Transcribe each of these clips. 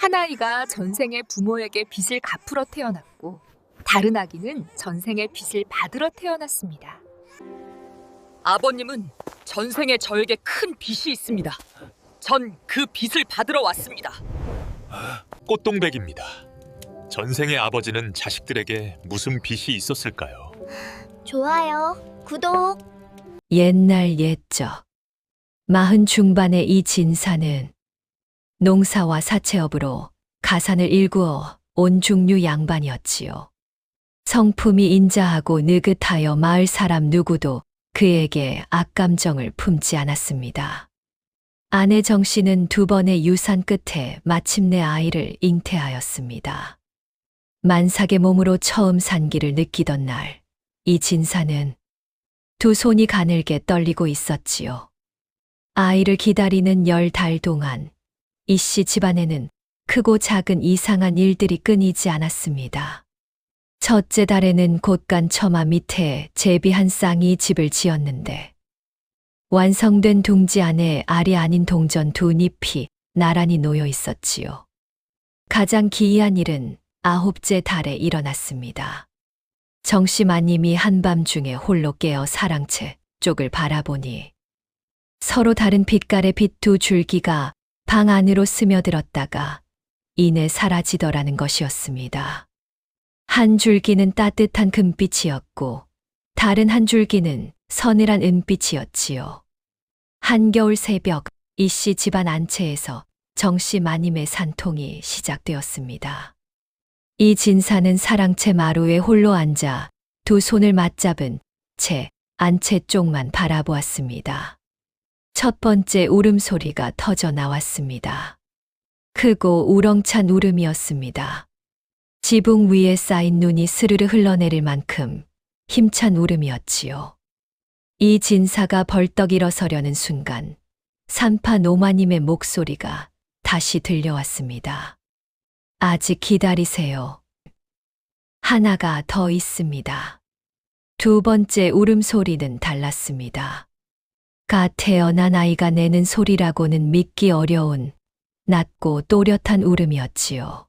한 아이가 전생에 부모에게 빚을 갚으러 태어났고, 다른 아기는 전생에 빚을 받으러 태어났습니다. 아버님은 전생에 저에게 큰 빚이 있습니다. 전 그 빚을 받으러 왔습니다. 꽃동백입니다. 전생의 아버지는 자식들에게 무슨 빚이 있었을까요? 좋아요. 구독. 옛날 옛적 마흔 중반의 이 진사는 농사와 사채업으로 가산을 일구어 온 중류 양반이었지요. 성품이 인자하고 느긋하여 마을 사람 누구도 그에게 악감정을 품지 않았습니다. 아내 정씨는 두 번의 유산 끝에 마침내 아이를 잉태하였습니다. 만삭의 몸으로 처음 산기를 느끼던 날, 이 진사는 두 손이 가늘게 떨리고 있었지요. 아이를 기다리는 10달 동안 이씨 집안에는 크고 작은 이상한 일들이 끊이지 않았습니다. 첫째 달에는 곳간 처마 밑에 제비한 쌍이 집을 지었는데 완성된 둥지 안에 알이 아닌 동전 두 잎이 나란히 놓여 있었지요. 가장 기이한 일은 9째 달에 일어났습니다. 정씨 마님이 한밤중에 홀로 깨어 사랑채 쪽을 바라보니 서로 다른 빛깔의 빛 두 줄기가 방 안으로 스며들었다가 이내 사라지더라는 것이었습니다. 한 줄기는 따뜻한 금빛이었고 다른 한 줄기는 서늘한 은빛이었지요. 한겨울 새벽 이씨 집안 안채에서 정씨 마님의 산통이 시작되었습니다. 이 진사는 사랑채 마루에 홀로 앉아 두 손을 맞잡은 채 안채 쪽만 바라보았습니다. 첫 번째 울음소리가 터져 나왔습니다. 크고 우렁찬 울음이었습니다. 지붕 위에 쌓인 눈이 스르르 흘러내릴 만큼 힘찬 울음이었지요. 이 진사가 벌떡 일어서려는 순간 산파 노마님의 목소리가 다시 들려왔습니다. 아직 기다리세요. 하나가 더 있습니다. 두 번째 울음소리는 달랐습니다. 갓 태어난 아이가 내는 소리라고는 믿기 어려운 낮고 또렷한 울음이었지요.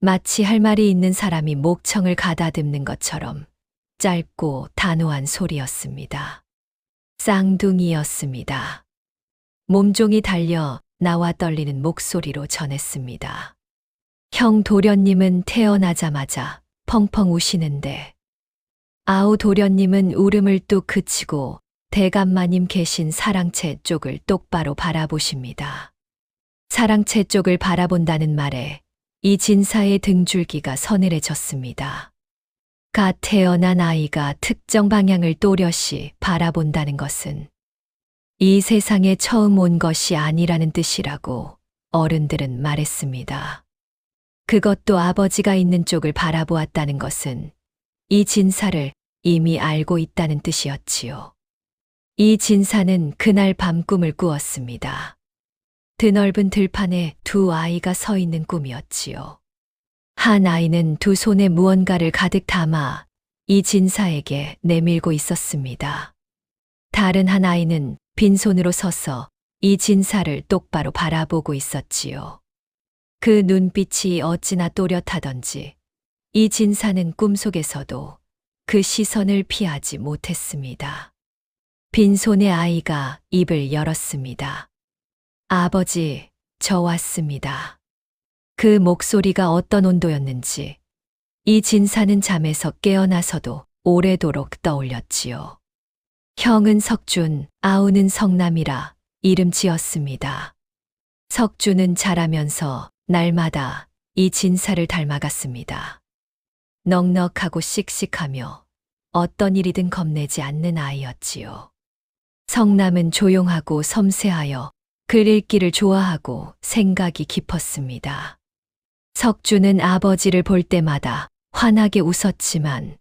마치 할 말이 있는 사람이 목청을 가다듬는 것처럼 짧고 단호한 소리였습니다. 쌍둥이였습니다. 몸종이 달려 나와 떨리는 목소리로 전했습니다. 형 도련님은 태어나자마자 펑펑 우시는데 아우 도련님은 울음을 뚝 그치고 대감마님 계신 사랑채 쪽을 똑바로 바라보십니다. 사랑채 쪽을 바라본다는 말에 이 진사의 등줄기가 서늘해졌습니다. 갓 태어난 아이가 특정 방향을 또렷이 바라본다는 것은 이 세상에 처음 온 것이 아니라는 뜻이라고 어른들은 말했습니다. 그것도 아버지가 있는 쪽을 바라보았다는 것은 이 진사를 이미 알고 있다는 뜻이었지요. 이 진사는 그날 밤 꿈을 꾸었습니다. 드넓은 들판에 두 아이가 서 있는 꿈이었지요. 한 아이는 두 손에 무언가를 가득 담아 이 진사에게 내밀고 있었습니다. 다른 한 아이는 빈손으로 서서 이 진사를 똑바로 바라보고 있었지요. 그 눈빛이 어찌나 또렷하던지 이 진사는 꿈속에서도 그 시선을 피하지 못했습니다. 빈손의 아이가 입을 열었습니다. 아버지, 저 왔습니다. 그 목소리가 어떤 온도였는지 이 진사는 잠에서 깨어나서도 오래도록 떠올렸지요. 형은 석준, 아우는 성남이라 이름 지었습니다. 석준은 자라면서 날마다 이 진사를 닮아갔습니다. 넉넉하고 씩씩하며 어떤 일이든 겁내지 않는 아이였지요. 성남은 조용하고 섬세하여 글 읽기를 좋아하고 생각이 깊었습니다. 석준은 아버지를 볼 때마다 환하게 웃었지만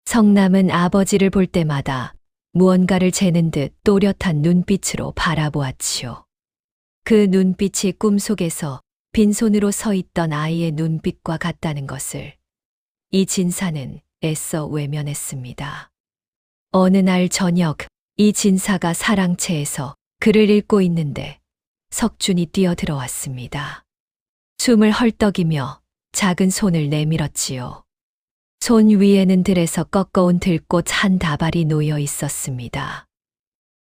성남은 아버지를 볼 때마다 무언가를 재는 듯 또렷한 눈빛으로 바라보았지요. 그 눈빛이 꿈속에서 빈손으로 서 있던 아이의 눈빛과 같다는 것을 이 진사는 애써 외면했습니다. 어느 날 저녁 이 진사가 사랑채에서 글을 읽고 있는데 석준이 뛰어들어왔습니다. 숨을 헐떡이며 작은 손을 내밀었지요. 손 위에는 들에서 꺾어온 들꽃 한 다발이 놓여 있었습니다.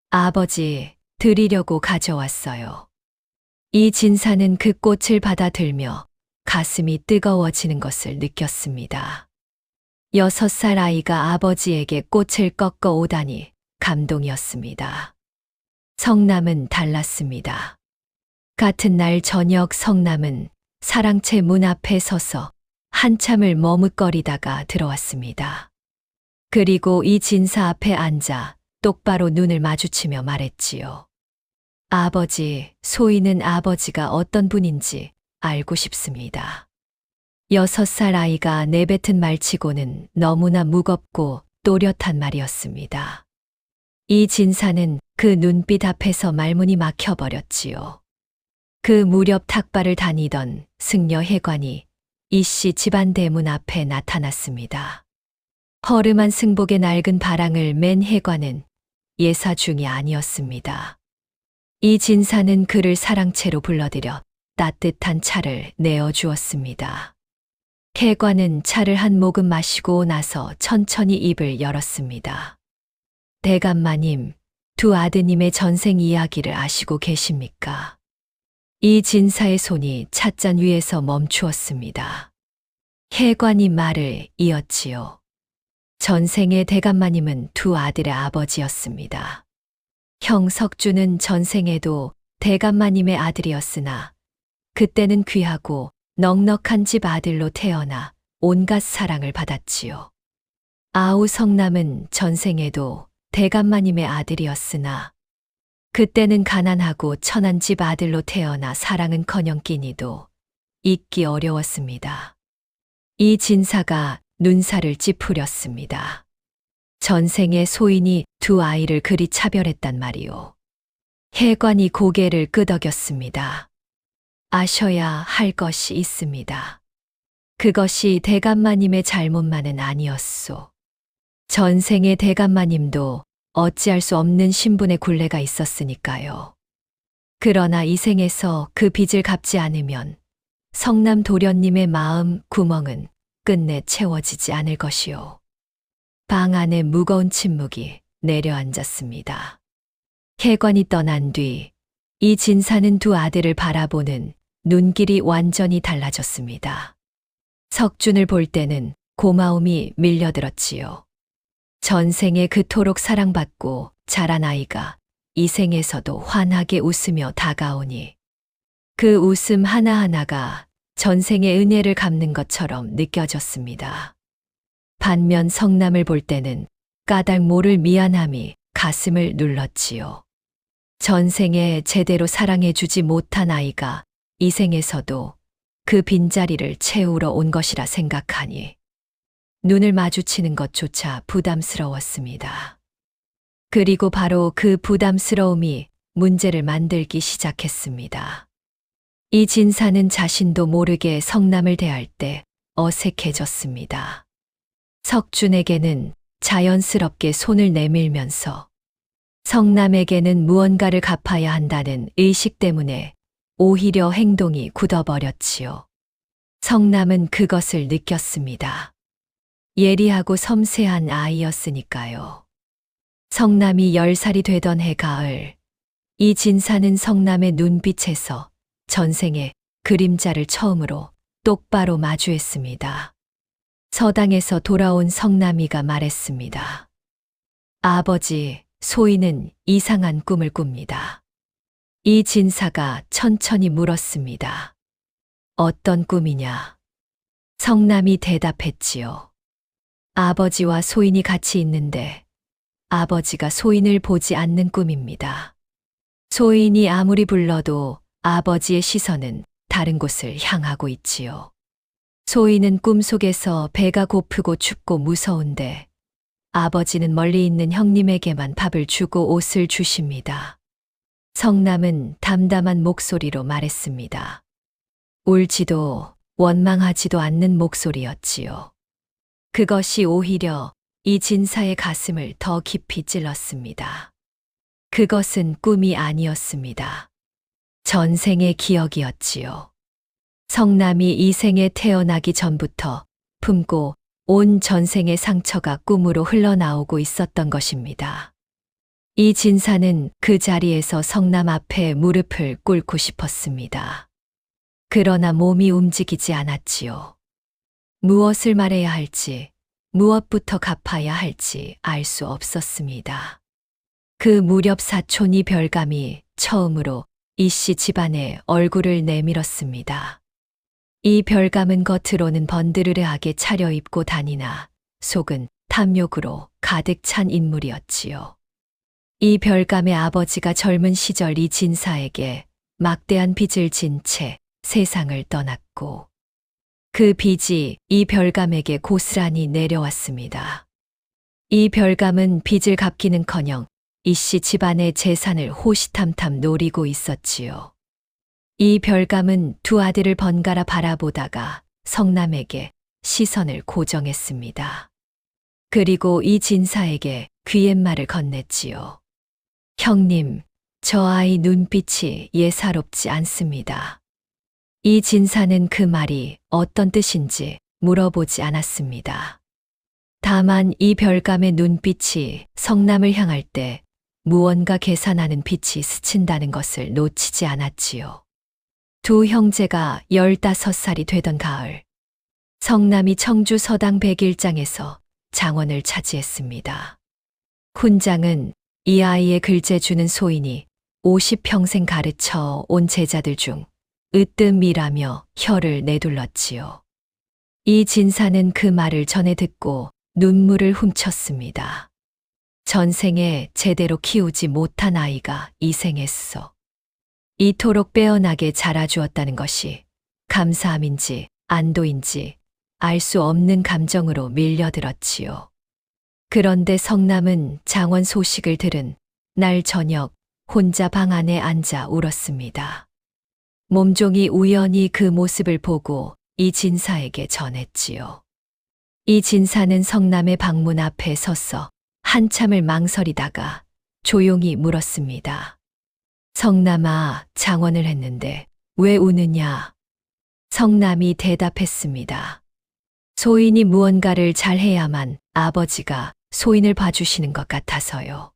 아버지, 드리려고 가져왔어요. 이 진사는 그 꽃을 받아들며 가슴이 뜨거워지는 것을 느꼈습니다. 6살 아이가 아버지에게 꽃을 꺾어 오다니 감동이었습니다. 성남은 달랐습니다. 같은 날 저녁 성남은 사랑채 문 앞에 서서 한참을 머뭇거리다가 들어왔습니다. 그리고 이 진사 앞에 앉아 똑바로 눈을 마주치며 말했지요. 아버지, 소희는 아버지가 어떤 분인지 알고 싶습니다. 6살 아이가 내뱉은 말치고는 너무나 무겁고 또렷한 말이었습니다. 이 진사는 그 눈빛 앞에서 말문이 막혀버렸지요. 그 무렵 탁발을 다니던 승려 해관이 이씨 집안 대문 앞에 나타났습니다. 허름한 승복의 낡은 바랑을 맨 해관은 예사 중이 아니었습니다. 이 진사는 그를 사랑채로 불러들여 따뜻한 차를 내어주었습니다. 해관은 차를 한 모금 마시고 나서 천천히 입을 열었습니다. 대감마님, 두 아드님의 전생 이야기를 아시고 계십니까? 이 진사의 손이 찻잔 위에서 멈추었습니다. 해관이 말을 이었지요. 전생의 대감마님은 두 아들의 아버지였습니다. 형 석주는 전생에도 대감마님의 아들이었으나 그때는 귀하고 넉넉한 집 아들로 태어나 온갖 사랑을 받았지요. 아우 성남은 전생에도 대감마님의 아들이었으나 그때는 가난하고 천한 집 아들로 태어나 사랑은커녕 끼니도 잊기 어려웠습니다. 이 진사가 눈살을 찌푸렸습니다. 전생에 소인이 두 아이를 그리 차별했단 말이오. 해관이 고개를 끄덕였습니다. 아셔야 할 것이 있습니다. 그것이 대감마님의 잘못만은 아니었소. 전생의 대감마님도 어찌할 수 없는 신분의 굴레가 있었으니까요. 그러나 이 생에서 그 빚을 갚지 않으면 성남 도련님의 마음 구멍은 끝내 채워지지 않을 것이오. 방 안에 무거운 침묵이 내려앉았습니다. 해관이 떠난 뒤 이 진사는 두 아들을 바라보는 눈길이 완전히 달라졌습니다. 석준을 볼 때는 고마움이 밀려들었지요. 전생에 그토록 사랑받고 자란 아이가 이 생에서도 환하게 웃으며 다가오니 그 웃음 하나하나가 전생의 은혜를 갚는 것처럼 느껴졌습니다. 반면 성남을 볼 때는 까닭 모를 미안함이 가슴을 눌렀지요. 전생에 제대로 사랑해주지 못한 아이가 이 생에서도 그 빈자리를 채우러 온 것이라 생각하니 눈을 마주치는 것조차 부담스러웠습니다. 그리고 바로 그 부담스러움이 문제를 만들기 시작했습니다. 이 진사는 자신도 모르게 성남을 대할 때 어색해졌습니다. 석준에게는 자연스럽게 손을 내밀면서 성남에게는 무언가를 갚아야 한다는 의식 때문에 오히려 행동이 굳어버렸지요. 성남은 그것을 느꼈습니다. 예리하고 섬세한 아이였으니까요. 성남이 10살이 되던 해 가을, 이 진사는 성남의 눈빛에서 전생의 그림자를 처음으로 똑바로 마주했습니다. 서당에서 돌아온 성남이가 말했습니다. 아버지, 소희는 이상한 꿈을 꿉니다. 이 진사가 천천히 물었습니다. 어떤 꿈이냐? 성남이 대답했지요. 아버지와 소인이 같이 있는데 아버지가 소인을 보지 않는 꿈입니다. 소인이 아무리 불러도 아버지의 시선은 다른 곳을 향하고 있지요. 소인은 꿈속에서 배가 고프고 춥고 무서운데 아버지는 멀리 있는 형님에게만 밥을 주고 옷을 주십니다. 성남은 담담한 목소리로 말했습니다. 울지도 원망하지도 않는 목소리였지요. 그것이 오히려 이 진사의 가슴을 더 깊이 찔렀습니다. 그것은 꿈이 아니었습니다. 전생의 기억이었지요. 성남이 이 생에 태어나기 전부터 품고 온 전생의 상처가 꿈으로 흘러나오고 있었던 것입니다. 이 진사는 그 자리에서 성남 앞에 무릎을 꿇고 싶었습니다. 그러나 몸이 움직이지 않았지요. 무엇을 말해야 할지, 무엇부터 갚아야 할지 알 수 없었습니다. 그 무렵 사촌이 별감이 처음으로 이 씨 집안에 얼굴을 내밀었습니다. 이 별감은 겉으로는 번드르르하게 차려입고 다니나 속은 탐욕으로 가득 찬 인물이었지요. 이 별감의 아버지가 젊은 시절 이 진사에게 막대한 빚을 진 채 세상을 떠났고 그 빚이 이 별감에게 고스란히 내려왔습니다. 이 별감은 빚을 갚기는커녕 이 씨 집안의 재산을 호시탐탐 노리고 있었지요. 이 별감은 두 아들을 번갈아 바라보다가 성남에게 시선을 고정했습니다. 그리고 이 진사에게 귀옛말을 건넸지요. 형님, 저 아이 눈빛이 예사롭지 않습니다. 이 진사는 그 말이 어떤 뜻인지 물어보지 않았습니다. 다만 이 별감의 눈빛이 성남을 향할 때 무언가 계산하는 빛이 스친다는 것을 놓치지 않았지요. 두 형제가 15살이 되던 가을, 성남이 청주 서당 101장에서 장원을 차지했습니다. 훈장은 이 아이의 글재주는 소인이 50평생 가르쳐 온 제자들 중 으뜸이라며 혀를 내둘렀지요. 이 진사는 그 말을 전해 듣고 눈물을 훔쳤습니다. 전생에 제대로 키우지 못한 아이가 이 생에서 이토록 빼어나게 자라주었다는 것이 감사함인지 안도인지 알 수 없는 감정으로 밀려들었지요. 그런데 성남은 장원 소식을 들은 날 저녁 혼자 방 안에 앉아 울었습니다. 몸종이 우연히 그 모습을 보고 이 진사에게 전했지요. 이 진사는 성남의 방문 앞에 서서 한참을 망설이다가 조용히 물었습니다. 성남아, 장원을 했는데 왜 우느냐? 성남이 대답했습니다. 소인이 무언가를 잘해야만 아버지가 소인을 봐주시는 것 같아서요.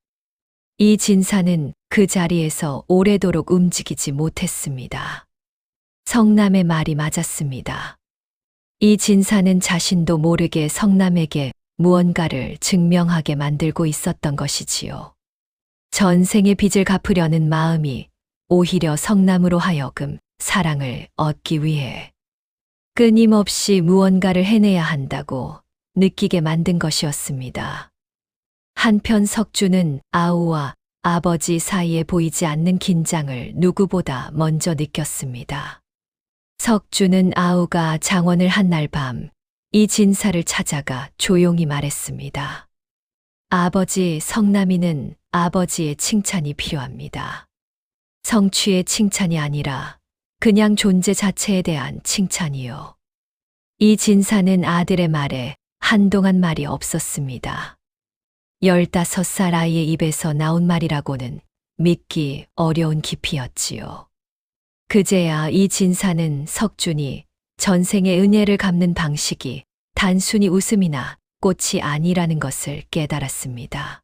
이 진사는 그 자리에서 오래도록 움직이지 못했습니다. 성남의 말이 맞았습니다. 이 진사는 자신도 모르게 성남에게 무언가를 증명하게 만들고 있었던 것이지요. 전생의 빚을 갚으려는 마음이 오히려 성남으로 하여금 사랑을 얻기 위해 끊임없이 무언가를 해내야 한다고 느끼게 만든 것이었습니다. 한편 석주는 아우와 아버지 사이에 보이지 않는 긴장을 누구보다 먼저 느꼈습니다. 석주는 아우가 장원을 한 날 밤 이 진사를 찾아가 조용히 말했습니다. 아버지, 성남이는 아버지의 칭찬이 필요합니다. 성취의 칭찬이 아니라 그냥 존재 자체에 대한 칭찬이요. 이 진사는 아들의 말에 한동안 말이 없었습니다. 15살 아이의 입에서 나온 말이라고는 믿기 어려운 깊이였지요. 그제야 이 진사는 석준이 전생의 은혜를 갚는 방식이 단순히 웃음이나 꽃이 아니라는 것을 깨달았습니다.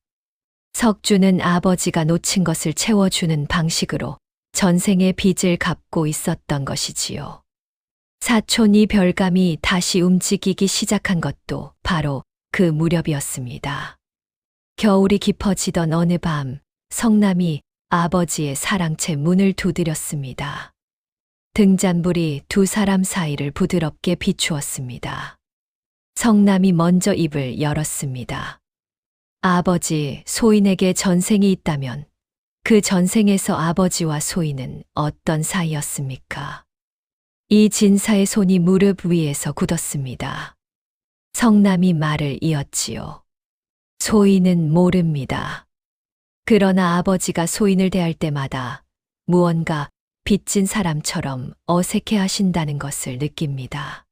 석준은 아버지가 놓친 것을 채워주는 방식으로 전생의 빚을 갚고 있었던 것이지요. 사촌이 별감이 다시 움직이기 시작한 것도 바로 그 무렵이었습니다. 겨울이 깊어지던 어느 밤, 성남이 아버지의 사랑채 문을 두드렸습니다. 등잔불이 두 사람 사이를 부드럽게 비추었습니다. 성남이 먼저 입을 열었습니다. 아버지, 소인에게 전생이 있다면 그 전생에서 아버지와 소인은 어떤 사이였습니까? 이 진사의 손이 무릎 위에서 굳었습니다. 성남이 말을 이었지요. 소인은 모릅니다. 그러나 아버지가 소인을 대할 때마다 무언가 빚진 사람처럼 어색해 하신다는 것을 느낍니다.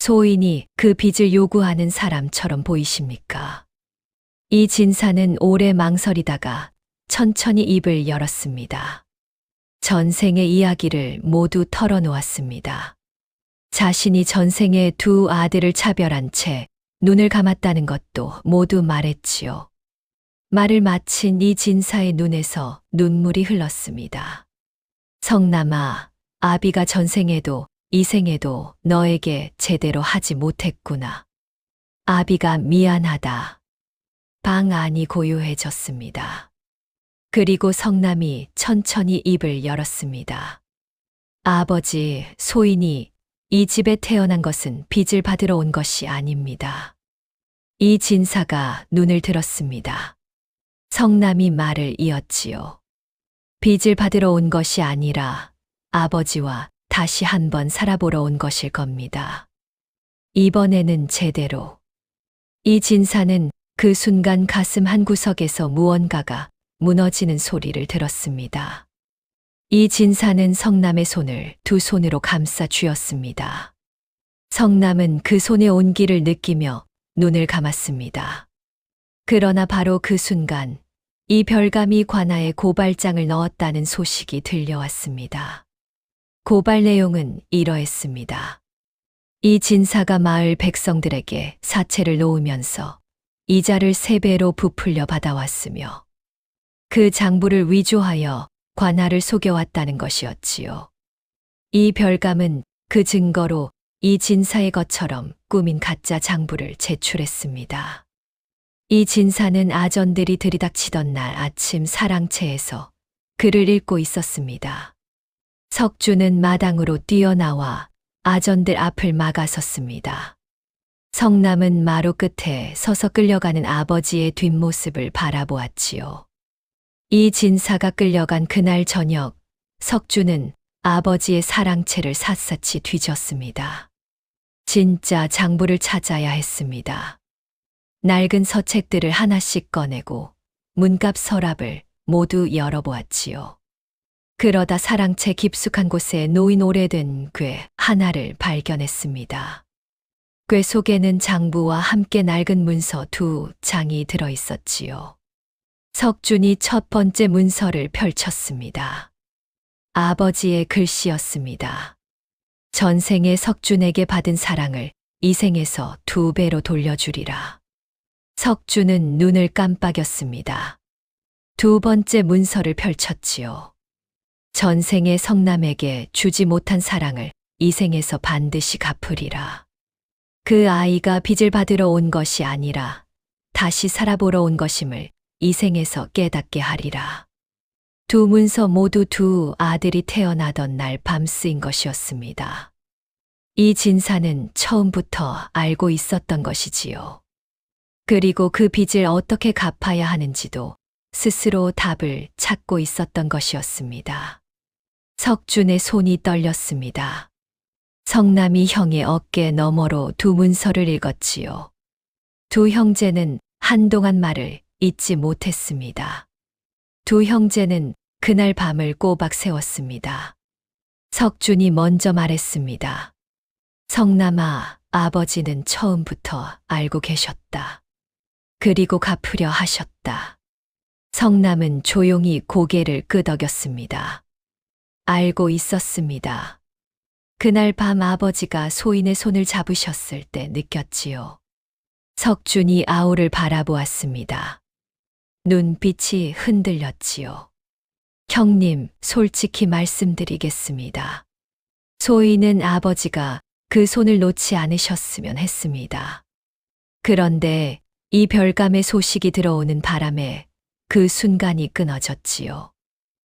소인이 그 빚을 요구하는 사람처럼 보이십니까? 이 진사는 오래 망설이다가 천천히 입을 열었습니다. 전생의 이야기를 모두 털어놓았습니다. 자신이 전생에 두 아들을 차별한 채 눈을 감았다는 것도 모두 말했지요. 말을 마친 이 진사의 눈에서 눈물이 흘렀습니다. 성남아, 아비가 전생에도 이 생에도 너에게 제대로 하지 못했구나. 아비가 미안하다. 방 안이 고요해졌습니다. 그리고 성남이 천천히 입을 열었습니다. 아버지, 소인이 이 집에 태어난 것은 빚을 받으러 온 것이 아닙니다. 이 진사가 눈을 들었습니다. 성남이 말을 이었지요. 빚을 받으러 온 것이 아니라 아버지와 다시 한번 살아보러 온 것일 겁니다. 이번에는 제대로. 이 진사는 그 순간 가슴 한구석에서 무언가가 무너지는 소리를 들었습니다. 이 진사는 성남의 손을 두 손으로 감싸 쥐었습니다. 성남은 그 손의 온기를 느끼며 눈을 감았습니다. 그러나 바로 그 순간 이 별감이 관아에 고발장을 넣었다는 소식이 들려왔습니다. 고발 내용은 이러했습니다. 이 진사가 마을 백성들에게 사채를 놓으면서 이자를 3배로 부풀려 받아왔으며 그 장부를 위조하여 관아를 속여왔다는 것이었지요. 이 별감은 그 증거로 이 진사의 것처럼 꾸민 가짜 장부를 제출했습니다. 이 진사는 아전들이 들이닥치던 날 아침 사랑채에서 글을 읽고 있었습니다. 석주는 마당으로 뛰어나와 아전들 앞을 막아섰습니다. 성남은 마루 끝에 서서 끌려가는 아버지의 뒷모습을 바라보았지요. 이 진사가 끌려간 그날 저녁, 석주는 아버지의 사랑채를 샅샅이 뒤졌습니다. 진짜 장부를 찾아야 했습니다. 낡은 서책들을 하나씩 꺼내고 문갑 서랍을 모두 열어보았지요. 그러다 사랑채 깊숙한 곳에 놓인 오래된 궤 하나를 발견했습니다. 궤 속에는 장부와 함께 낡은 문서 2장이 들어있었지요. 석준이 첫 번째 문서를 펼쳤습니다. 아버지의 글씨였습니다. 전생에 석준에게 받은 사랑을 이 생에서 2배로 돌려주리라. 석준은 눈을 깜빡였습니다. 두 번째 문서를 펼쳤지요. 전생에 성남에게 주지 못한 사랑을 이 생에서 반드시 갚으리라. 그 아이가 빚을 받으러 온 것이 아니라 다시 살아보러 온 것임을 이 생에서 깨닫게 하리라. 두 문서 모두 두 아들이 태어나던 날 밤 쓰인 것이었습니다. 이 진사는 처음부터 알고 있었던 것이지요. 그리고 그 빚을 어떻게 갚아야 하는지도 스스로 답을 찾고 있었던 것이었습니다. 석준의 손이 떨렸습니다. 성남이 형의 어깨 너머로 두 문서를 읽었지요. 두 형제는 한동안 말을 잊지 못했습니다. 두 형제는 그날 밤을 꼬박 세웠습니다. 석준이 먼저 말했습니다. 성남아, 아버지는 처음부터 알고 계셨다. 그리고 갚으려 하셨다. 성남은 조용히 고개를 끄덕였습니다. 알고 있었습니다. 그날 밤 아버지가 소인의 손을 잡으셨을 때 느꼈지요. 석준이 아우를 바라보았습니다. 눈빛이 흔들렸지요. 형님, 솔직히 말씀드리겠습니다. 소인은 아버지가 그 손을 놓지 않으셨으면 했습니다. 그런데 이 별감의 소식이 들어오는 바람에 그 순간이 끊어졌지요.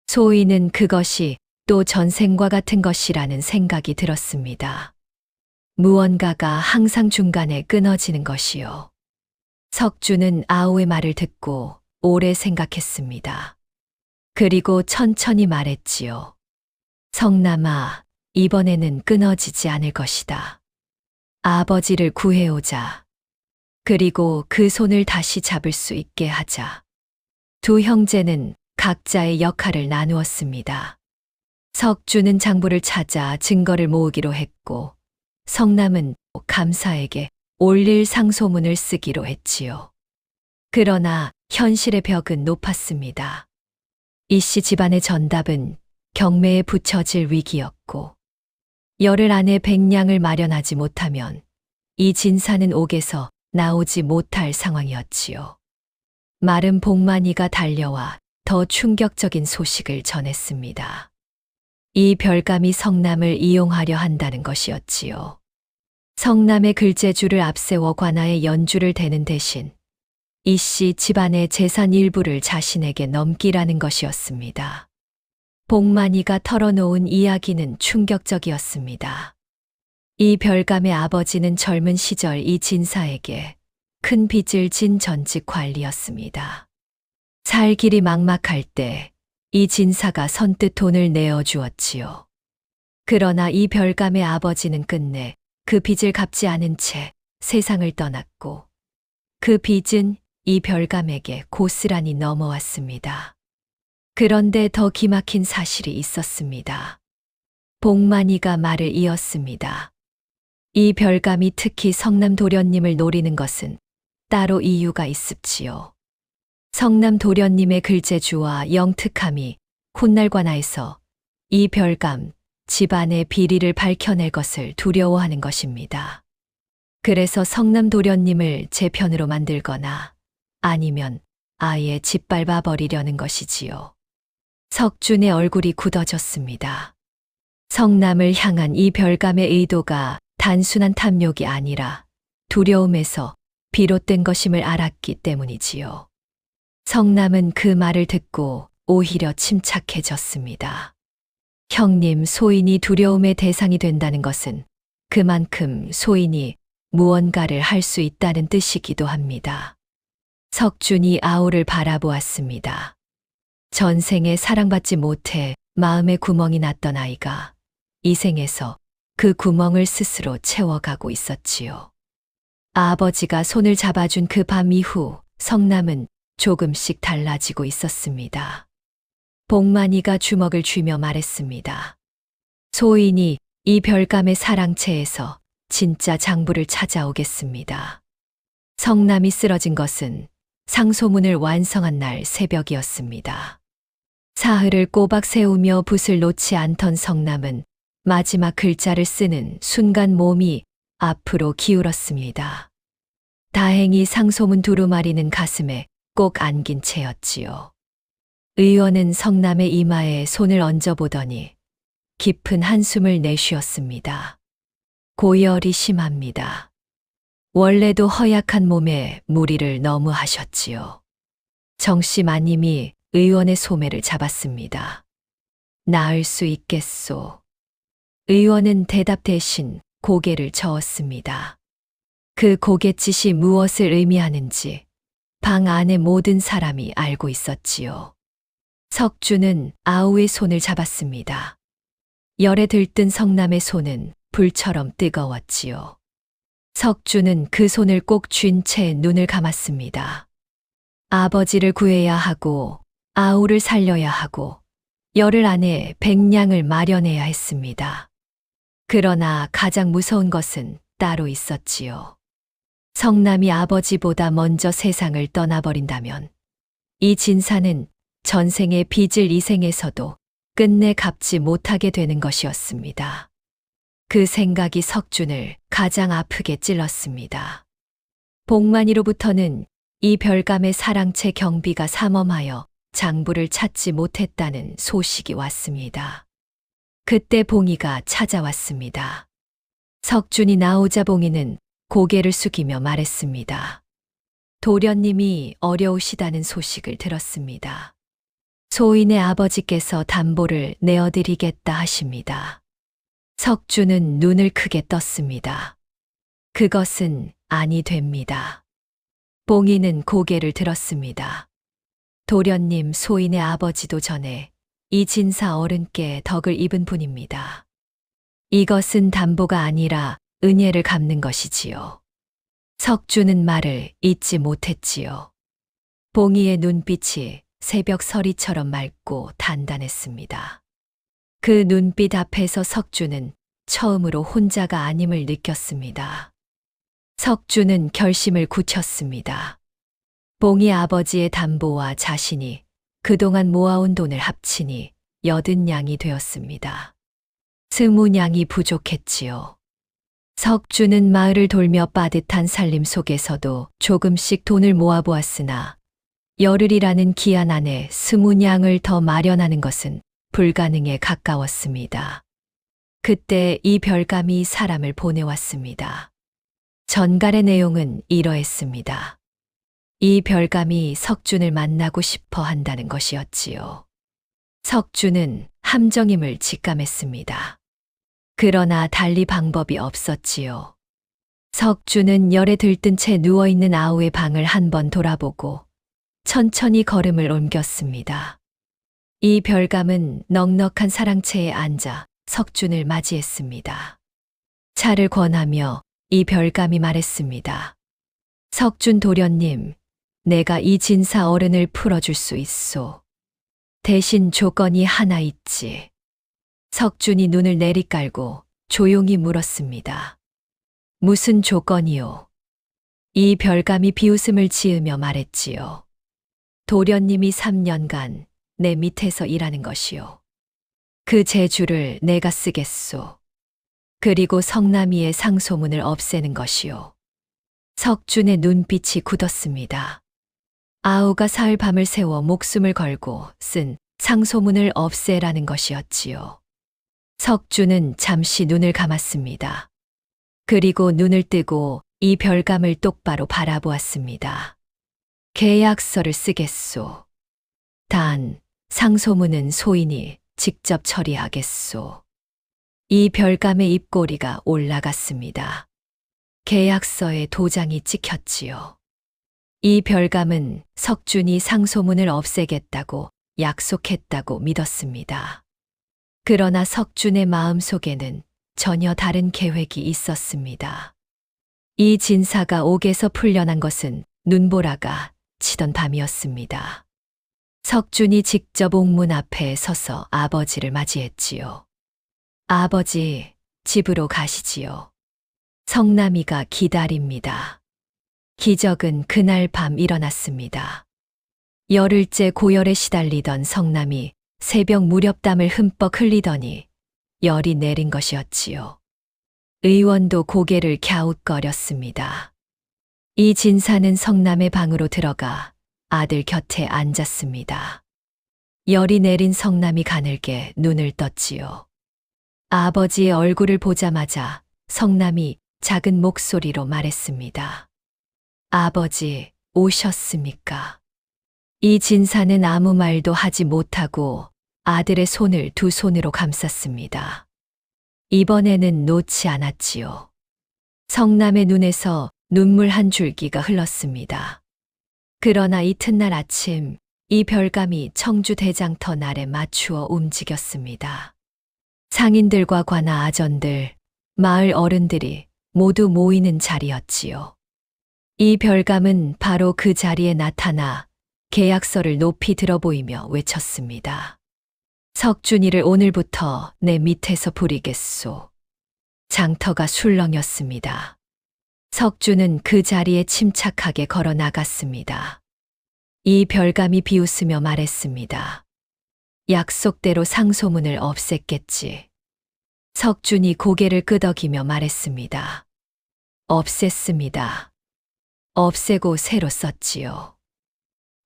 소인은 그것이 또 전생과 같은 것이라는 생각이 들었습니다. 무언가가 항상 중간에 끊어지는 것이요. 석주는 아우의 말을 듣고 오래 생각했습니다. 그리고 천천히 말했지요. 성남아, 이번에는 끊어지지 않을 것이다. 아버지를 구해오자. 그리고 그 손을 다시 잡을 수 있게 하자. 두 형제는 각자의 역할을 나누었습니다. 석주는 장부를 찾아 증거를 모으기로 했고, 성남은 감사에게 올릴 상소문을 쓰기로 했지요. 그러나 현실의 벽은 높았습니다. 이씨 집안의 전답은 경매에 붙여질 위기였고, 열흘 안에 백냥을 마련하지 못하면 이 진사는 옥에서 나오지 못할 상황이었지요. 마른 복만이가 달려와 더 충격적인 소식을 전했습니다. 이 별감이 성남을 이용하려 한다는 것이었지요. 성남의 글재주를 앞세워 관아의 연주를 대는 대신 이 씨 집안의 재산 일부를 자신에게 넘기라는 것이었습니다. 복만이가 털어놓은 이야기는 충격적이었습니다. 이 별감의 아버지는 젊은 시절 이 진사에게 큰 빚을 진 전직 관리였습니다. 살 길이 막막할 때 이 진사가 선뜻 돈을 내어주었지요. 그러나 이 별감의 아버지는 끝내 그 빚을 갚지 않은 채 세상을 떠났고 그 빚은 이 별감에게 고스란히 넘어왔습니다. 그런데 더 기막힌 사실이 있었습니다. 복만이가 말을 이었습니다. 이 별감이 특히 성남 도련님을 노리는 것은 따로 이유가 있습지요. 성남 도련님의 글재주와 영특함이 훗날 관아에서 이 별감 집안의 비리를 밝혀낼 것을 두려워하는 것입니다. 그래서 성남 도련님을 제 편으로 만들거나 아니면 아예 짓밟아 버리려는 것이지요. 석준의 얼굴이 굳어졌습니다. 성남을 향한 이 별감의 의도가 단순한 탐욕이 아니라 두려움에서 비롯된 것임을 알았기 때문이지요. 성남은 그 말을 듣고 오히려 침착해졌습니다. 형님, 소인이 두려움의 대상이 된다는 것은 그만큼 소인이 무언가를 할 수 있다는 뜻이기도 합니다. 석준이 아우를 바라보았습니다. 전생에 사랑받지 못해 마음에 구멍이 났던 아이가 이 생에서 그 구멍을 스스로 채워가고 있었지요. 아버지가 손을 잡아준 그 밤 이후 성남은 조금씩 달라지고 있었습니다. 복만이가 주먹을 쥐며 말했습니다. 소인이 이 별감의 사랑채에서 진짜 장부를 찾아오겠습니다. 성남이 쓰러진 것은 상소문을 완성한 날 새벽이었습니다. 사흘을 꼬박 세우며 붓을 놓지 않던 성남은 마지막 글자를 쓰는 순간 몸이 앞으로 기울었습니다. 다행히 상소문 두루마리는 가슴에 꼭 안긴 채였지요. 의원은 성남의 이마에 손을 얹어보더니 깊은 한숨을 내쉬었습니다. 고열이 심합니다. 원래도 허약한 몸에 무리를 너무 하셨지요. 정씨 마님이 의원의 소매를 잡았습니다. 나을 수 있겠소. 의원은 대답 대신 고개를 저었습니다. 그 고갯짓이 무엇을 의미하는지 방 안의 모든 사람이 알고 있었지요. 석준은 아우의 손을 잡았습니다. 열에 들뜬 성남의 손은 불처럼 뜨거웠지요. 석준은 그 손을 꼭 쥔 채 눈을 감았습니다. 아버지를 구해야 하고 아우를 살려야 하고 열흘 안에 백냥을 마련해야 했습니다. 그러나 가장 무서운 것은 따로 있었지요. 성남이 아버지보다 먼저 세상을 떠나버린다면 이 진사는 전생의 빚을 이 생에서도 끝내 갚지 못하게 되는 것이었습니다. 그 생각이 석준을 가장 아프게 찔렀습니다. 복만이로부터는 이 별감의 사랑채 경비가 삼엄하여 장부를 찾지 못했다는 소식이 왔습니다. 그때 봉이가 찾아왔습니다. 석준이 나오자 봉이는 고개를 숙이며 말했습니다. 도련님이 어려우시다는 소식을 들었습니다. 소인의 아버지께서 담보를 내어드리겠다 하십니다. 석준은 눈을 크게 떴습니다. 그것은 아니 됩니다. 봉이는 고개를 들었습니다. 도련님, 소인의 아버지도 전에 이 진사 어른께 덕을 입은 분입니다. 이것은 담보가 아니라 은혜를 갚는 것이지요. 석준은 말을 잇지 못했지요. 봉이의 눈빛이 새벽 서리처럼 맑고 단단했습니다. 그 눈빛 앞에서 석준은 처음으로 혼자가 아님을 느꼈습니다. 석준은 결심을 굳혔습니다. 봉이 아버지의 담보와 자신이 그동안 모아온 돈을 합치니 80냥이 되었습니다. 스무냥이 부족했지요. 석주는 마을을 돌며 빠듯한 살림 속에서도 조금씩 돈을 모아보았으나 열흘이라는 기한 안에 스무냥을 더 마련하는 것은 불가능에 가까웠습니다. 그때 이 별감이 사람을 보내왔습니다. 전갈의 내용은 이러했습니다. 이 별감이 석준을 만나고 싶어 한다는 것이었지요. 석준은 함정임을 직감했습니다. 그러나 달리 방법이 없었지요. 석준은 열에 들뜬 채 누워있는 아우의 방을 한번 돌아보고 천천히 걸음을 옮겼습니다. 이 별감은 넉넉한 사랑채에 앉아 석준을 맞이했습니다. 차를 권하며 이 별감이 말했습니다. 석준 도련님, 내가 이 진사 어른을 풀어줄 수 있소. 대신 조건이 하나 있지. 석준이 눈을 내리깔고 조용히 물었습니다. 무슨 조건이요? 이 별감이 비웃음을 지으며 말했지요. 도련님이 3년간 내 밑에서 일하는 것이요. 그 재주를 내가 쓰겠소. 그리고 성남이의 상소문을 없애는 것이요. 석준의 눈빛이 굳었습니다. 아우가 사흘 밤을 새워 목숨을 걸고 쓴 상소문을 없애라는 것이었지요. 석준은 잠시 눈을 감았습니다. 그리고 눈을 뜨고 이 별감을 똑바로 바라보았습니다. 계약서를 쓰겠소. 단, 상소문은 소인이 직접 처리하겠소. 이 별감의 입꼬리가 올라갔습니다. 계약서에 도장이 찍혔지요. 이 별감은 석준이 상소문을 없애겠다고 약속했다고 믿었습니다. 그러나 석준의 마음속에는 전혀 다른 계획이 있었습니다. 이 진사가 옥에서 풀려난 것은 눈보라가 치던 밤이었습니다. 석준이 직접 옥문 앞에 서서 아버지를 맞이했지요. 아버지, 집으로 가시지요. 성남이가 기다립니다. 기적은 그날 밤 일어났습니다. 열흘째 고열에 시달리던 성남이 새벽 무렵 땀을 흠뻑 흘리더니 열이 내린 것이었지요. 의원도 고개를 갸웃거렸습니다. 이 진사는 성남의 방으로 들어가 아들 곁에 앉았습니다. 열이 내린 성남이 가늘게 눈을 떴지요. 아버지의 얼굴을 보자마자 성남이 작은 목소리로 말했습니다. 아버지, 오셨습니까? 이 진사는 아무 말도 하지 못하고 아들의 손을 두 손으로 감쌌습니다. 이번에는 놓지 않았지요. 성남의 눈에서 눈물 한 줄기가 흘렀습니다. 그러나 이튿날 아침 이 별감이 청주 대장터 날에 맞추어 움직였습니다. 상인들과 관아 아전들, 마을 어른들이 모두 모이는 자리였지요. 이 별감은 바로 그 자리에 나타나 계약서를 높이 들어 보이며 외쳤습니다. 석준이를 오늘부터 내 밑에서 부리겠소. 장터가 술렁였습니다. 석준은 그 자리에 침착하게 걸어 나갔습니다. 이 별감이 비웃으며 말했습니다. 약속대로 상소문을 없앴겠지. 석준이 고개를 끄덕이며 말했습니다. 없앴습니다. 없애고 새로 썼지요.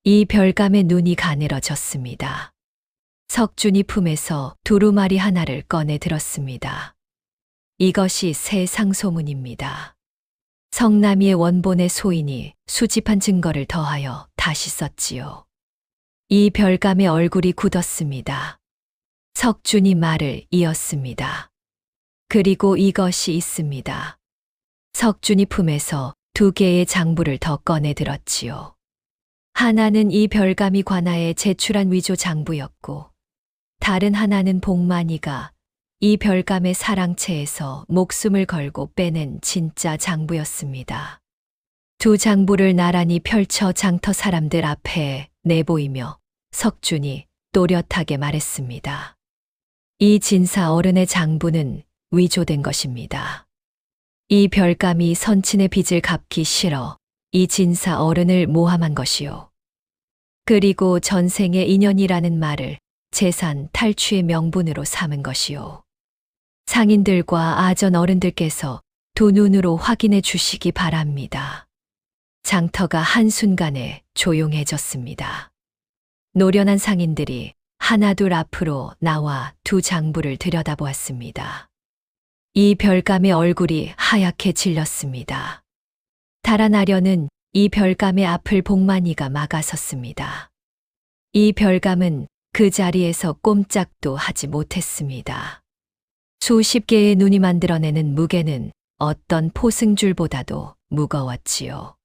이 별감의 눈이 가늘어졌습니다. 석준이 품에서 두루마리 하나를 꺼내 들었습니다. 이것이 새 상소문입니다. 성남이의 원본의 소인이 수집한 증거를 더하여 다시 썼지요. 이 별감의 얼굴이 굳었습니다. 석준이 말을 이었습니다. 그리고 이것이 있습니다. 석준이 품에서 2개의 장부를 더 꺼내 들었지요. 하나는 이 별감이 관아에 제출한 위조 장부였고, 다른 하나는 복만이가 이 별감의 사랑채에서 목숨을 걸고 빼낸 진짜 장부였습니다. 2 장부를 나란히 펼쳐 장터 사람들 앞에 내보이며 석준이 또렷하게 말했습니다. 이 진사 어른의 장부는 위조된 것입니다. 이 별감이 선친의 빚을 갚기 싫어 이 진사 어른을 모함한 것이요. 그리고 전생의 인연이라는 말을 재산 탈취의 명분으로 삼은 것이요. 상인들과 아전 어른들께서 두 눈으로 확인해 주시기 바랍니다. 장터가 한순간에 조용해졌습니다. 노련한 상인들이 하나둘 앞으로 나와 두 장부를 들여다보았습니다. 이 별감의 얼굴이 하얗게 질렸습니다. 달아나려는 이 별감의 앞을 복만이가 막아섰습니다. 이 별감은 그 자리에서 꼼짝도 하지 못했습니다. 수십 개의 눈이 만들어내는 무게는 어떤 포승줄보다도 무거웠지요.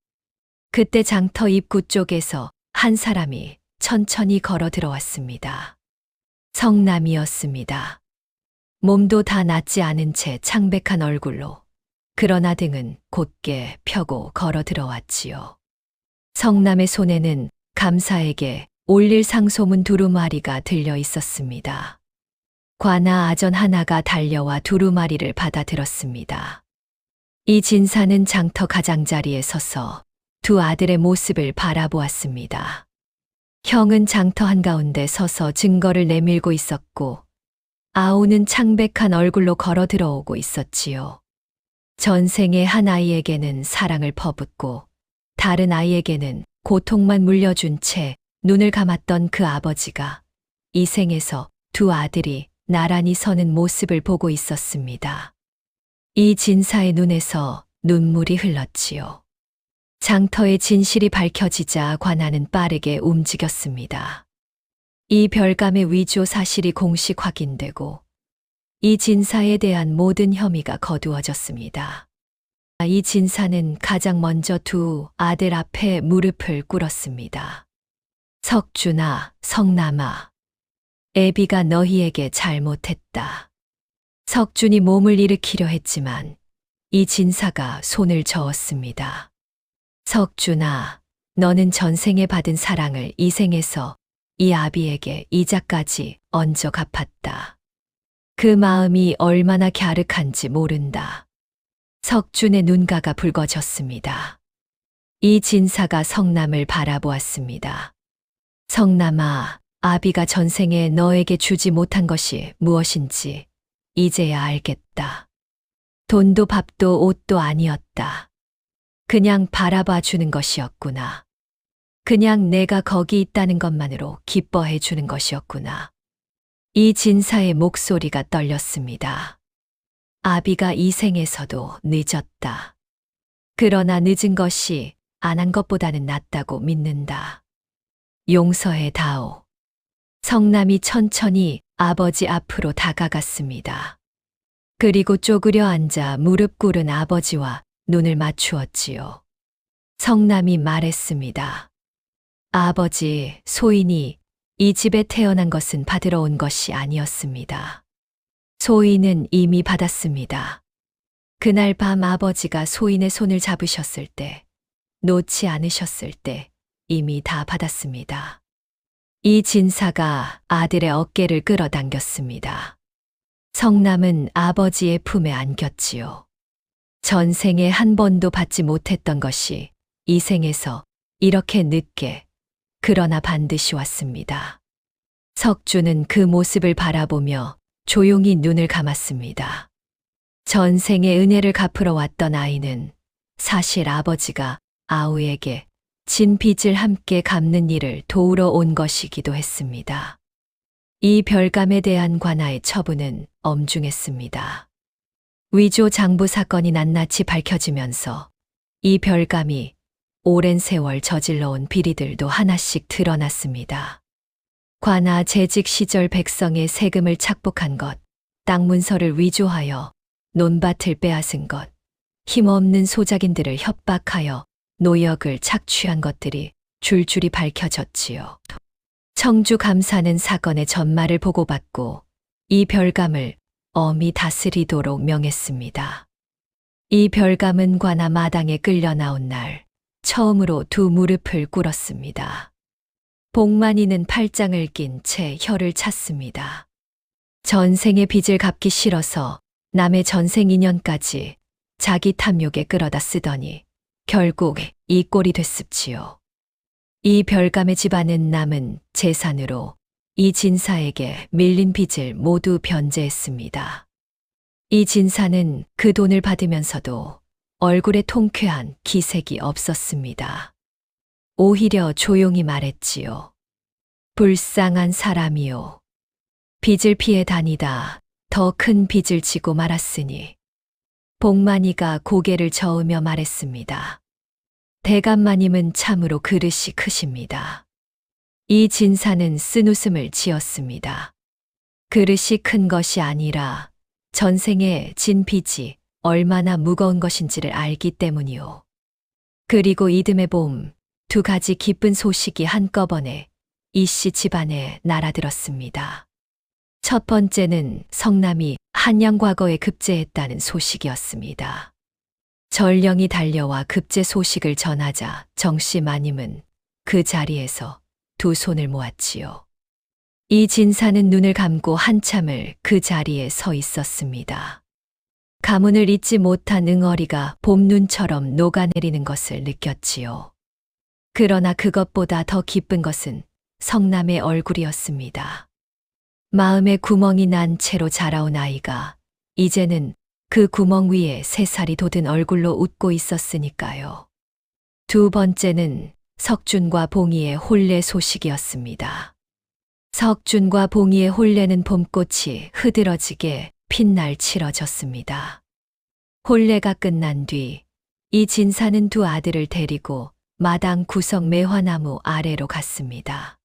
그때 장터 입구 쪽에서 한 사람이 천천히 걸어 들어왔습니다. 성남이었습니다. 몸도 다 낫지 않은 채 창백한 얼굴로, 그러나 등은 곧게 펴고 걸어 들어왔지요. 성남의 손에는 감사에게 올릴 상소문 두루마리가 들려 있었습니다. 관아 아전 하나가 달려와 두루마리를 받아들었습니다. 이 진사는 장터 가장자리에 서서 두 아들의 모습을 바라보았습니다. 형은 장터 한가운데 서서 증거를 내밀고 있었고, 아우는 창백한 얼굴로 걸어 들어오고 있었지요. 전생에 한 아이에게는 사랑을 퍼붓고 다른 아이에게는 고통만 물려준 채 눈을 감았던 그 아버지가 이 생에서 두 아들이 나란히 서는 모습을 보고 있었습니다. 이 진사의 눈에서 눈물이 흘렀지요. 장터의 진실이 밝혀지자 관아는 빠르게 움직였습니다. 이 별감의 위조 사실이 공식 확인되고 이 진사에 대한 모든 혐의가 거두어졌습니다. 이 진사는 가장 먼저 두 아들 앞에 무릎을 꿇었습니다. 석준아, 성남아, 애비가 너희에게 잘못했다. 석준이 몸을 일으키려 했지만 이 진사가 손을 저었습니다. 석준아, 너는 전생에 받은 사랑을 이 생에서 이 아비에게 이자까지 얹어 갚았다. 그 마음이 얼마나 갸륵한지 모른다. 석준의 눈가가 붉어졌습니다. 이 진사가 성남을 바라보았습니다. 성남아, 아비가 전생에 너에게 주지 못한 것이 무엇인지 이제야 알겠다. 돈도 밥도 옷도 아니었다. 그냥 바라봐 주는 것이었구나. 그냥 내가 거기 있다는 것만으로 기뻐해 주는 것이었구나. 이 진사의 목소리가 떨렸습니다. 아비가 이 생에서도 늦었다. 그러나 늦은 것이 안 한 것보다는 낫다고 믿는다. 용서해 다오. 성남이 천천히 아버지 앞으로 다가갔습니다. 그리고 쪼그려 앉아 무릎 꿇은 아버지와 눈을 맞추었지요. 성남이 말했습니다. 아버지, 소인이 이 집에 태어난 것은 받으러 온 것이 아니었습니다. 소인은 이미 받았습니다. 그날 밤 아버지가 소인의 손을 잡으셨을 때, 놓지 않으셨을 때 이미 다 받았습니다. 이 진사가 아들의 어깨를 끌어당겼습니다. 성남은 아버지의 품에 안겼지요. 전생에 한 번도 받지 못했던 것이 이 생에서 이렇게 늦게, 그러나 반드시 왔습니다. 석주는 그 모습을 바라보며 조용히 눈을 감았습니다. 전생의 은혜를 갚으러 왔던 아이는 사실 아버지가 아우에게 진 빚을 함께 갚는 일을 도우러 온 것이기도 했습니다. 이 별감에 대한 관아의 처분은 엄중했습니다. 위조 장부 사건이 낱낱이 밝혀지면서 이 별감이 오랜 세월 저질러온 비리들도 하나씩 드러났습니다. 관아 재직 시절 백성의 세금을 착복한 것, 땅 문서를 위조하여 논밭을 빼앗은 것, 힘없는 소작인들을 협박하여 노역을 착취한 것들이 줄줄이 밝혀졌지요. 청주 감사는 사건의 전말을 보고받고 이 별감을 엄히 다스리도록 명했습니다. 이 별감은 관아 마당에 끌려 나온 날 처음으로 두 무릎을 꿇었습니다. 복만이는 팔짱을 낀 채 혀를 찼습니다. 전생의 빚을 갚기 싫어서 남의 전생 인연까지 자기 탐욕에 끌어다 쓰더니 결국 이 꼴이 됐습지요. 이 별감의 집안은 남은 재산으로 이 진사에게 밀린 빚을 모두 변제했습니다. 이 진사는 그 돈을 받으면서도 얼굴에 통쾌한 기색이 없었습니다. 오히려 조용히 말했지요. 불쌍한 사람이요. 빚을 피해 다니다 더 큰 빚을 지고 말았으니. 복만이가 고개를 저으며 말했습니다. 대감마님은 참으로 그릇이 크십니다. 이 진사는 쓴웃음을 지었습니다. 그릇이 큰 것이 아니라 전생에 진 빚이 얼마나 무거운 것인지를 알기 때문이요. 그리고 이듬해 봄 2가지 기쁜 소식이 한꺼번에 이씨 집안에 날아들었습니다. 첫 번째는 성남이 한양과거에 급제했다는 소식이었습니다. 전령이 달려와 급제 소식을 전하자 정씨 마님은 그 자리에서 2 손을 모았지요. 이 진사는 눈을 감고 한참을 그 자리에 서 있었습니다. 가문을 잊지 못한 응어리가 봄눈처럼 녹아내리는 것을 느꼈지요. 그러나 그것보다 더 기쁜 것은 성남의 얼굴이었습니다. 마음에 구멍이 난 채로 자라온 아이가 이제는 그 구멍 위에 새살이 돋은 얼굴로 웃고 있었으니까요. 2 번째는 석준과 봉이의 혼례 소식이었습니다. 석준과 봉이의 혼례는 봄꽃이 흐드러지게 핀날 치러졌습니다. 혼례가 끝난 뒤 이 진사는 2 아들을 데리고 마당 구석 매화나무 아래로 갔습니다.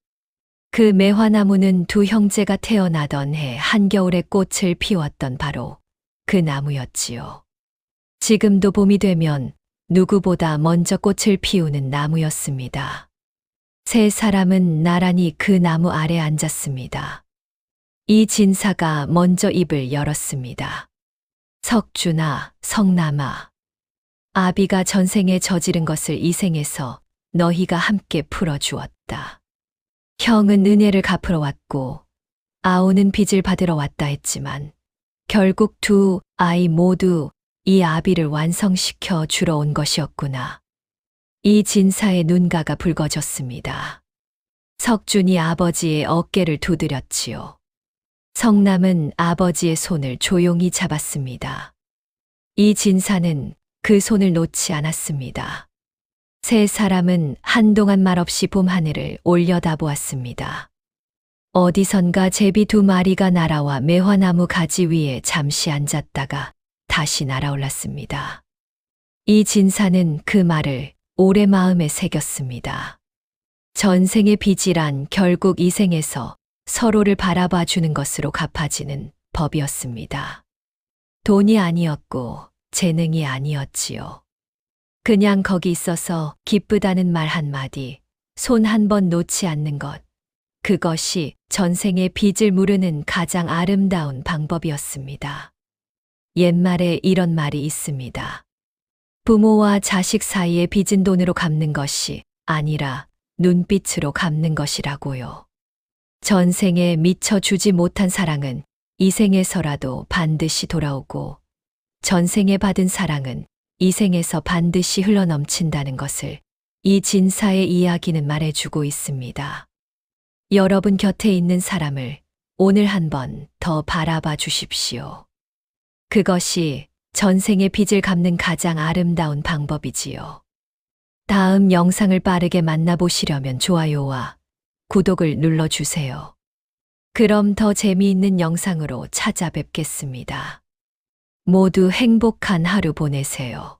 그 매화나무는 2 형제가 태어나던 해 한겨울에 꽃을 피웠던 바로 그 나무였지요. 지금도 봄이 되면 누구보다 먼저 꽃을 피우는 나무였습니다. 3 사람은 나란히 그 나무 아래 앉았습니다. 이 진사가 먼저 입을 열었습니다. 석준아, 성남아. 아비가 전생에 저지른 것을 이 생에서 너희가 함께 풀어주었다. 형은 은혜를 갚으러 왔고 아우는 빚을 받으러 왔다 했지만 결국 2 아이 모두 이 아비를 완성시켜 주러 온 것이었구나. 이 진사의 눈가가 붉어졌습니다. 석준이 아버지의 어깨를 두드렸지요. 성남은 아버지의 손을 조용히 잡았습니다. 이 진사는 그 손을 놓지 않았습니다. 3 사람은 한동안 말없이 봄하늘을 올려다보았습니다. 어디선가 제비 2 마리가 날아와 매화나무 가지 위에 잠시 앉았다가 다시 날아올랐습니다. 이 진사는 그 말을 오래 마음에 새겼습니다. 전생의 빚이란 결국 이 생에서 서로를 바라봐 주는 것으로 갚아지는 법이었습니다. 돈이 아니었고 재능이 아니었지요. 그냥 거기 있어서 기쁘다는 말 한마디, 손 한 번 놓지 않는 것, 그것이 전생의 빚을 무르는 가장 아름다운 방법이었습니다. 옛말에 이런 말이 있습니다. 부모와 자식 사이에 빚은 돈으로 갚는 것이 아니라 눈빛으로 갚는 것이라고요. 전생에 미처 주지 못한 사랑은 이 생에서라도 반드시 돌아오고 전생에 받은 사랑은 이 생에서 반드시 흘러넘친다는 것을 이 진사의 이야기는 말해주고 있습니다. 여러분 곁에 있는 사람을 오늘 한번 더 바라봐 주십시오. 그것이 전생의 빚을 갚는 가장 아름다운 방법이지요. 다음 영상을 빠르게 만나보시려면 좋아요와 구독을 눌러주세요. 그럼 더 재미있는 영상으로 찾아뵙겠습니다. 모두 행복한 하루 보내세요.